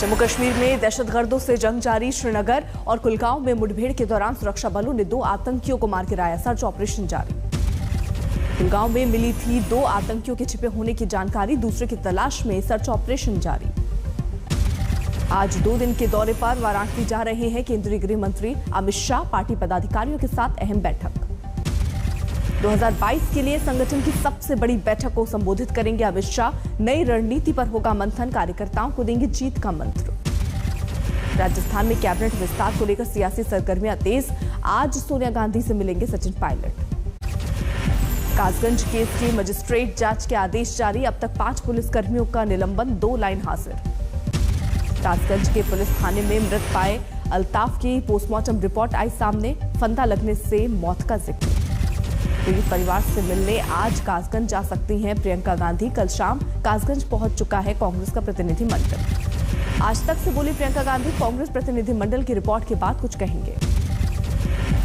जम्मू कश्मीर में दहशतगर्दों से जंग जारी। श्रीनगर और कुलगांव में मुठभेड़ के दौरान सुरक्षा बलों ने 2 आतंकियों को मार गिराया। सर्च ऑपरेशन जारी। कुलगांव में मिली थी 2 आतंकियों के छिपे होने की जानकारी। दूसरे की तलाश में सर्च ऑपरेशन जारी। आज 2 दिन के दौरे पर वाराणसी जा रहे हैं केंद्रीय गृह मंत्री अमित शाह। पार्टी पदाधिकारियों के साथ अहम बैठक। 2022 के लिए संगठन की सबसे बड़ी बैठक को संबोधित करेंगे अमित शाह। नई रणनीति पर होगा मंथन। कार्यकर्ताओं को देंगे जीत का मंत्र। राजस्थान में कैबिनेट विस्तार को लेकर सियासी सरगर्मियां तेज। आज सोनिया गांधी से मिलेंगे सचिन पायलट। कासगंज केस की मजिस्ट्रेट जांच के आदेश जारी। अब तक 5 पुलिसकर्मियों का निलंबन, 2 लाइन हाजिर। कासगंज के पुलिस थाने में मृत पाए अल्ताफ की पोस्टमार्टम रिपोर्ट आई सामने। फंदा लगने से मौत का जिक्र। पीड़ित परिवार से मिलने आज कासगंज जा सकती हैं प्रियंका गांधी। कल शाम कासगंज पहुंच चुका है कांग्रेस का प्रतिनिधिमंडल। आज तक से बोली प्रियंका गांधी। कांग्रेस प्रतिनिधिमंडल की रिपोर्ट के बाद कुछ कहेंगे।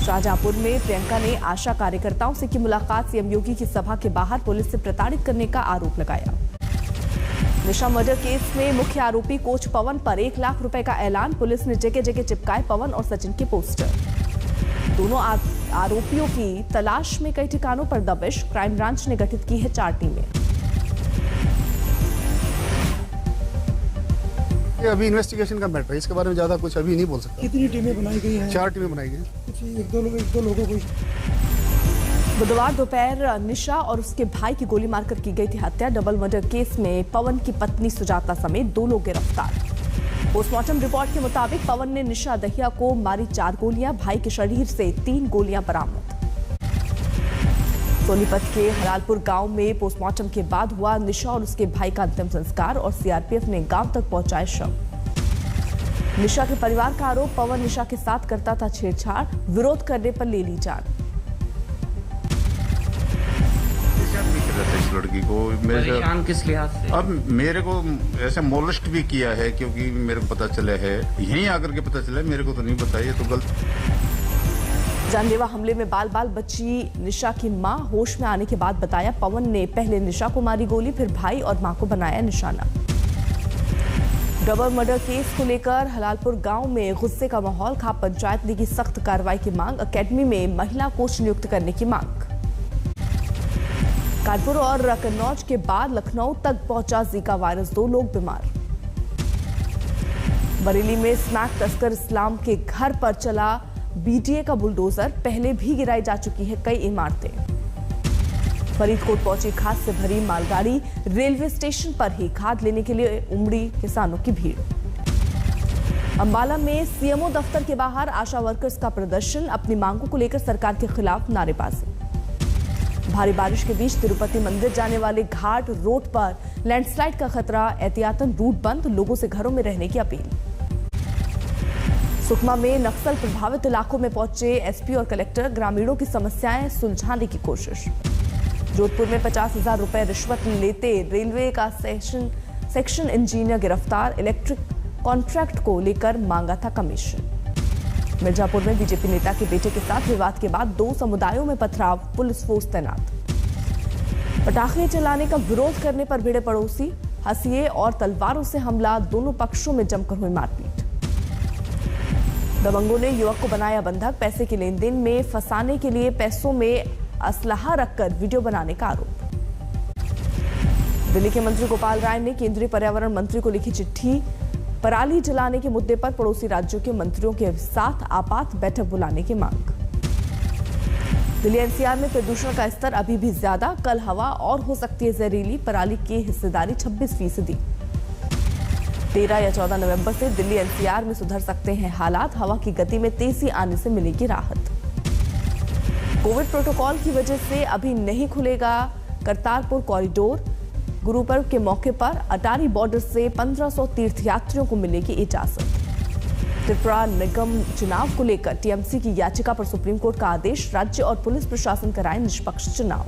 शाहजहांपुर में प्रियंका ने आशा कार्यकर्ताओं से की मुलाकात। सीएम योगी की सभा के बाहर पुलिस से प्रताड़ित करने का आरोप लगाया। निशा मर्डर केस में मुख्य आरोपी कोच पवन पर 1 लाख रुपए का ऐलान। पुलिस ने जगह जगह चिपकाए पवन और सचिन के पोस्टर। दोनों आरोपियों की तलाश में कई ठिकानों पर दबिश। क्राइम ब्रांच ने गठित की है 4 टीमें। ये अभी इन्वेस्टिगेशन का मैटर है, इसके बारे में ज्यादा कुछ अभी नहीं बोल सकता। कितनी टीमें बनाई गई हैं? 4 टीमें बनाई गई। कुछ एक दो लोगों को। बुधवार दोपहर निशा और उसके भाई की गोली मारकर की गई थी हत्या। डबल मर्डर केस में पवन की पत्नी सुजाता समेत 2 लोग गिरफ्तार। पोस्टमार्टम रिपोर्ट के मुताबिक पवन ने निशा दहिया को मारी 4 गोलियां। भाई के शरीर से 3 गोलियां बरामद। सोनीपत के हलालपुर गांव में पोस्टमार्टम के बाद हुआ निशा और उसके भाई का अंतिम संस्कार और सीआरपीएफ ने गांव तक पहुंचाए शव। निशा के परिवार का आरोप, पवन निशा के साथ करता था छेड़छाड़। विरोध करने पर ले ली जान। इस लड़की को परेशान किस लिहाज से? अब मेरे को ऐसे मोलेस्ट भी किया है, क्योंकि मेरे को पता चला है, यहीं आकर के पता चला है, मेरे को तो नहीं पता। ये तो गलत। जानलेवा हमले में बाल बाल बची निशा की मां होश में आने के बाद बताया पवन ने पहले निशा को मारी गोली, फिर भाई और मां को बनाया निशाना। डबल मर्डर केस को लेकर हलालपुर गांव में गुस्से का माहौल। खाप पंचायत ने की सख्त कार्रवाई की मांग। एकेडमी में महिला कोच नियुक्त करने की मांग। कानपुर और कन्नौज के बाद लखनऊ तक पहुंचा जीका वायरस, 2 लोग बीमार। बरेली में स्मैक तस्कर इस्लाम के घर पर चला बीटीए का बुलडोजर। पहले भी गिराई जा चुकी है कई इमारतें। फरीदकोट पहुंची खाद से भरी मालगाड़ी। रेलवे स्टेशन पर ही खाद लेने के लिए उमड़ी किसानों की भीड़। अंबाला में सीएमओ दफ्तर के बाहर आशा वर्कर्स का प्रदर्शन। अपनी मांगों को लेकर सरकार के खिलाफ नारेबाजी। भारी बारिश के बीच तिरुपति मंदिर जाने वाले घाट रोड पर लैंडस्लाइड का खतरा। एहतियातन रूट बंद। लोगों से घरों में रहने की अपील। सुकमा में नक्सल प्रभावित इलाकों में पहुंचे एसपी और कलेक्टर। ग्रामीणों की समस्याएं सुलझाने की कोशिश। जोधपुर में 50,000 रुपए रिश्वत लेते रेलवे का सेक्शन इंजीनियर गिरफ्तार। इलेक्ट्रिक कॉन्ट्रैक्ट को लेकर मांगा था कमीशन। मिर्जापुर में बीजेपी नेता के बेटे के साथ विवाद के बाद 2 समुदायों में पथराव। पुलिस फोर्स तैनात। पटाखे चलाने का विरोध करने पर भिड़े पड़ोसी। हंसिए और तलवारों से हमला। दोनों पक्षों में जमकर हुई मारपीट। दबंगों ने युवक को बनाया बंधक। पैसे के लेन देन में फंसाने के लिए पैसों में असलहा रखकर वीडियो बनाने का आरोप। दिल्ली के मंत्री गोपाल राय ने केंद्रीय पर्यावरण मंत्री को लिखी चिट्ठी। पराली जलाने के मुद्दे पर पड़ोसी राज्यों के मंत्रियों के साथ आपात बैठक बुलाने की मांग। दिल्ली एनसीआर में प्रदूषण का स्तर अभी भी ज्यादा। कल हवा और हो सकती है जहरीली। पराली की हिस्सेदारी 26%। 13 या 14 नवंबर से दिल्ली एनसीआर में सुधर सकते हैं हालात। हवा की गति में तेजी आने से मिलेगी राहत। कोविड प्रोटोकॉल की वजह से अभी नहीं खुलेगा करतारपुर कॉरिडोर। गुरु पर्व के मौके पर अटारी बॉर्डर से 1500 तीर्थयात्रियों को मिलेगी इजाजत। त्रिपुरा निगम चुनाव को लेकर टीएमसी की याचिका पर सुप्रीम कोर्ट का आदेश। राज्य और पुलिस प्रशासन कराए निष्पक्ष चुनाव।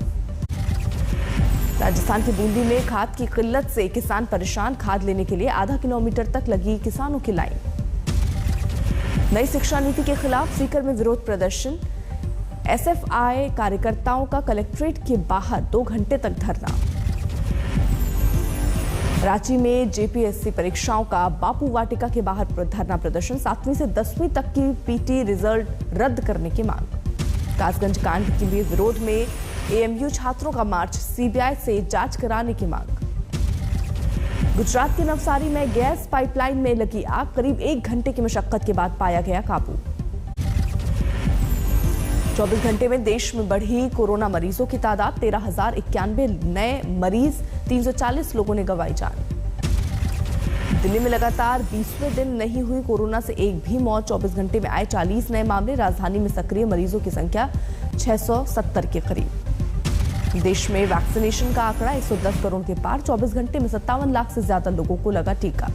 राजस्थान की बूंदी में खाद की किल्लत से किसान परेशान। खाद लेने के लिए आधा किलोमीटर तक लगी किसानों की लाइन। नई शिक्षा नीति के खिलाफ सीकर में विरोध प्रदर्शन। एसएफआई कार्यकर्ताओं का कलेक्ट्रेट के बाहर 2 घंटे तक धरना। रांची में जेपीएससी परीक्षाओं का बापू वाटिका के बाहर धरना प्रदर्शन। 7वीं से 10वीं तक की पीटी रिजल्ट रद्द करने की मांग। कासगंज कांड के लिए विरोध में एएमयू छात्रों का मार्च। सीबीआई से जांच कराने की मांग। गुजरात के नवसारी में गैस पाइपलाइन में लगी आग। करीब 1 घंटे की मशक्कत के बाद पाया गया काबू। 24 घंटे में देश में बढ़ी कोरोना मरीजों की तादाद। 13,091 नए मरीज, 340 लोगों ने गंवाई जान। दिल्ली में लगातार 20वें दिन नहीं हुई कोरोना से एक भी मौत। 24 घंटे में आए 40 नए मामले। राजधानी में सक्रिय मरीजों की संख्या 670 के करीब। देश में वैक्सीनेशन का आंकड़ा 110 करोड़ के पार। 24 घंटे में 57 लाख से ज्यादा लोगों को लगा टीका।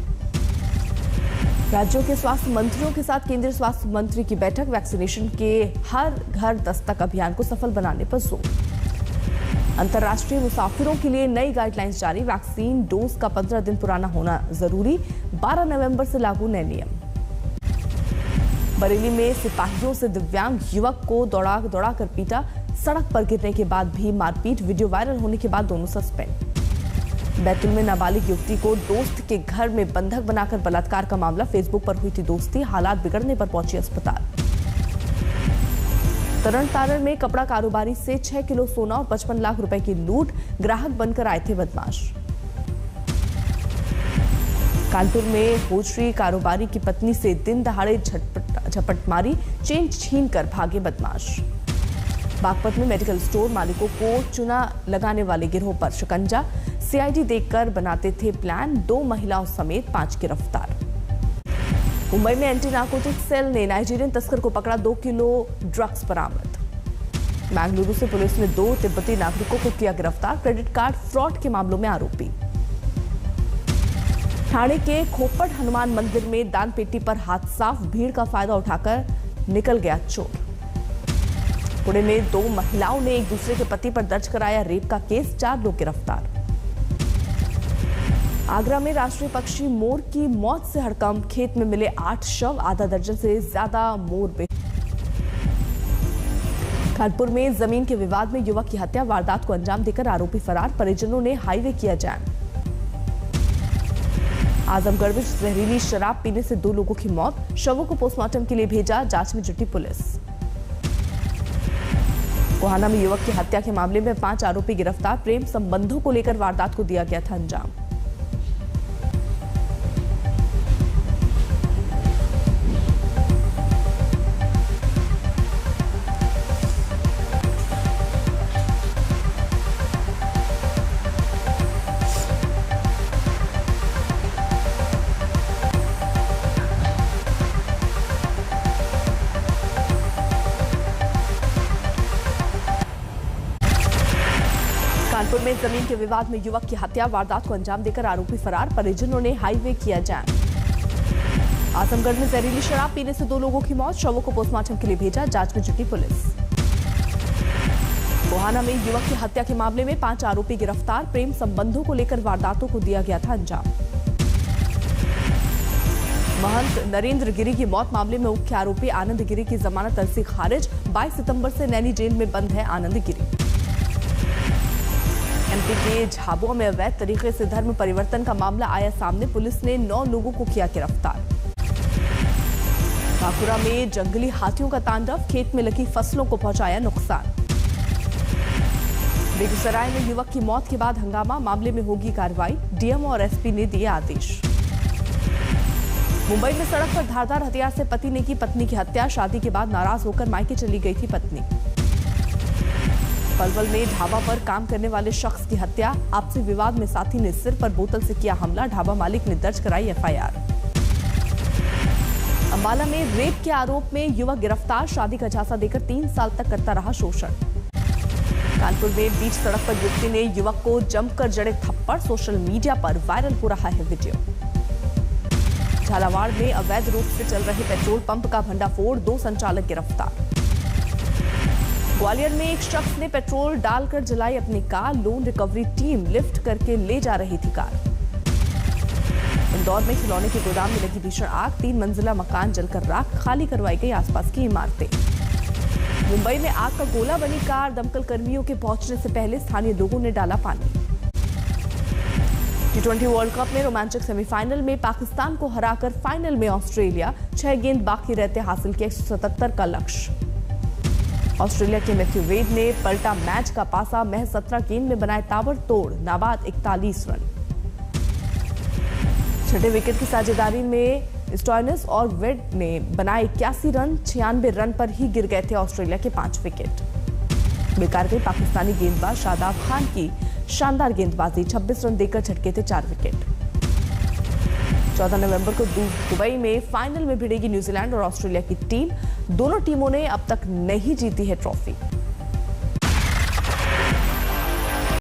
राज्यों के स्वास्थ्य मंत्रियों के साथ केंद्रीय स्वास्थ्य मंत्री की बैठक। वैक्सीनेशन के हर घर दस्तक अभियान को सफल बनाने पर जोर। अंतर्राष्ट्रीय मुसाफिरों के लिए नई गाइडलाइंस जारी। वैक्सीन डोज का 15 दिन पुराना होना जरूरी। 12 नवंबर से लागू नए नियम। बरेली में सिपाहियों से दिव्यांग युवक को दौड़ा कर पीटा। सड़क पर गिरने के बाद भी मारपीट। वीडियो वायरल होने के बाद दोनों सस्पेंड। बैतूल में नाबालिग युवती को दोस्त के घर में बंधक बनाकर बलात्कार का मामला। फेसबुक पर हुई थी दोस्ती। हालात बिगड़ने पर पहुंची अस्पताल। तरन तारण में कपड़ा कारोबारी से 6 किलो सोना और 55 लाख रुपए की लूट। ग्राहक बनकर आए थे बदमाश। कानपुर में होजरी कारोबारी की पत्नी से दिन दहाड़े झपट मारी। चेन छीन कर भागे बदमाश। बागपत में मेडिकल स्टोर मालिकों को चुना लगाने वाले गिरोह पर शिकंजा। सीआईडी देखकर बनाते थे प्लान। 2 महिलाओं समेत 5 गिरफ्तार। मुंबई में एंटी नार्कोटिक सेल ने नाइजीरियन तस्कर को पकड़ा। 2 किलो ड्रग्स बरामद। बेंगलुरु से पुलिस ने 2 तिब्बती नागरिकों को किया गिरफ्तार। क्रेडिट कार्ड फ्रॉड के मामलों में आरोपी। ठाणे के खोपट हनुमान मंदिर में दान पेटी पर हाथ साफ। भीड़ का फायदा उठाकर निकल गया चोर। पुणे में 2 महिलाओं ने एक दूसरे के पति पर दर्ज कराया रेप का केस। 4 लोग गिरफ्तार। आगरा में राष्ट्रीय पक्षी मोर की मौत से हड़कंप। खेत में मिले 8 शव। आधा दर्जन से ज्यादा मोर। कानपुर में जमीन के विवाद में युवक की हत्या। वारदात को अंजाम देकर आरोपी फरार। परिजनों ने हाईवे किया जाम। आजमगढ़ में जहरीली शराब पीने से 2 लोगों की मौत। शवों को पोस्टमार्टम के लिए भेजा। जांच में जुटी पुलिस। गोहाना में युवक की हत्या के मामले में 5 आरोपी गिरफ्तार। प्रेम संबंधों को लेकर वारदात को दिया गया था अंजाम। कानपुर में जमीन के विवाद में युवक की हत्या। वारदात को अंजाम देकर आरोपी फरार। परिजनों ने हाईवे किया जाम। आजमगढ़ में जहरीली शराब पीने से 2 लोगों की मौत। शवों को पोस्टमार्टम के लिए भेजा। जांच में जुटी पुलिस। गोहाना में युवक की हत्या के मामले में 5 आरोपी गिरफ्तार। प्रेम संबंधों को लेकर वारदातों को दिया गया था अंजाम। महंत नरेंद्र गिरी की मौत मामले में मुख्य आरोपी आनंद गिरी की जमानत अर्जी खारिज। 22 सितंबर से नैनी जेल में बंद है आनंद गिरी। एमपी के झाबुआ में अवैध तरीके से धर्म परिवर्तन का मामला आया सामने। पुलिस ने 9 लोगों को किया गिरफ्तार। बांकुड़ा में जंगली हाथियों का तांडव। खेत में लगी फसलों को पहुंचाया नुकसान। बेगूसराय में युवक की मौत के बाद हंगामा। मामले में होगी कार्रवाई। डीएम और एसपी ने दिए आदेश। मुंबई में सड़क पर धारदार हथियार से पति ने की पत्नी की हत्या। शादी के बाद नाराज होकर मायके चली गई थी पत्नी। पलवल में ढाबा पर काम करने वाले शख्स की हत्या। आपसी विवाद में साथी ने सिर पर बोतल से किया हमला। ढाबा मालिक ने दर्ज कराई एफआईआर। अंबाला में रेप के आरोप में युवक गिरफ्तार। शादी का झांसा देकर 3 साल तक करता रहा शोषण। कानपुर में बीच सड़क पर युवती ने युवक को जमकर जड़े थप्पड़। सोशल मीडिया पर वायरल हो रहा है वीडियो। झालावाड़ में अवैध रूप से चल रहे पेट्रोल पंप का भंडाफोड़। 2 संचालक गिरफ्तार। ग्वालियर में एक शख्स ने पेट्रोल डालकर जलाई अपनी car. Loan recovery team lift करके ले जा रही थी कार। इंदौर में खिलौने के गोदाम में लगी भीषण आग। 3 मंजिला मकान जलकर राख। खाली करवाई गई आसपास की इमारतें। मुंबई में आग का गोला बनी कार। दमकल कर्मियों के पहुंचने से पहले स्थानीय लोगों ने डाला पानी। T20 वर्ल्ड कप में रोमांचक सेमीफाइनल में पाकिस्तान को हराकर फाइनल में ऑस्ट्रेलिया 6 गेंद बाकी रहते हासिल किया 177 का लक्ष्य। ऑस्ट्रेलिया के मैथ्यू वेड ने पलटा मैच का पासा, महज 17 गेंद में बनाए ताबड़तोड़ नाबाद 41 रन। छठे विकेट की साझेदारी में स्टोइनिस और वेड ने बनाए 81 रन। 96 रन पर ही गिर गए थे ऑस्ट्रेलिया के 5 विकेट। बेकार गई पाकिस्तानी गेंदबाज शादाब खान की शानदार गेंदबाजी, 26 रन देकर झटके थे 4 विकेट। 14 नवंबर को दुबई में फाइनल में भिड़ेगी न्यूजीलैंड और ऑस्ट्रेलिया की टीम। दोनों टीमों ने अब तक नहीं जीती है ट्रॉफी।